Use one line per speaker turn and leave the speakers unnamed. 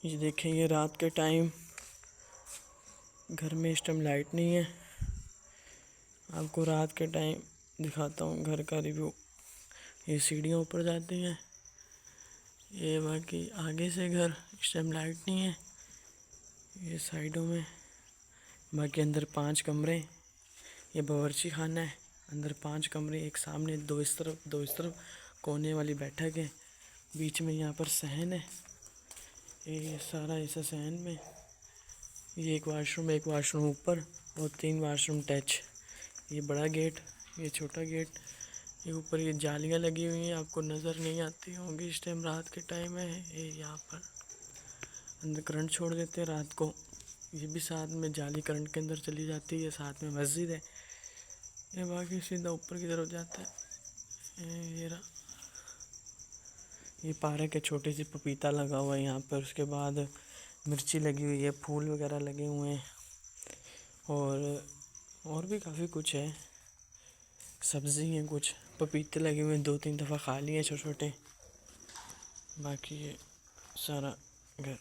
ये देखें, ये रात के टाइम घर में इस टाइम लाइट नहीं है। आपको रात के टाइम दिखाता हूँ घर का रिव्यू। ये सीढ़ियों ऊपर जाती हैं, ये बाकी आगे से घर, इस टाइम लाइट नहीं है। ये साइडों में बाकी अंदर 5 कमरे, ये बावर्ची खाना है। अंदर 5 कमरे, एक सामने, 2 इस तरफ, 2 इस तरफ। कोने वाली बैठक है, बीच में यहाँ पर सहन है। ये सारा ऐसा सहन में ये एक वाशरूम ऊपर और 3 वाशरूम टच। ये बड़ा गेट, ये छोटा गेट। ये ऊपर ये जालियाँ लगी हुई हैं, आपको नज़र नहीं आती होंगी, इस टाइम रात के टाइम है। ये यहाँ पर अंदर करंट छोड़ देते हैं रात को। ये भी साथ में जाली करंट के अंदर चली जाती है, साथ में मस्जिद है। ये बाकी सीधा ऊपर की तरफ जाता है। ये पार्क है, छोटी सी पपीता लगा हुआ है यहाँ पर। उसके बाद मिर्ची लगी हुई है, फूल वगैरह लगे हुए हैं, और भी काफ़ी कुछ है। सब्ज़ी है, कुछ पपीते लगे हुए हैं, 2-3 दफ़ा खा लिए छोटे छोटे। बाकी ये सारा घर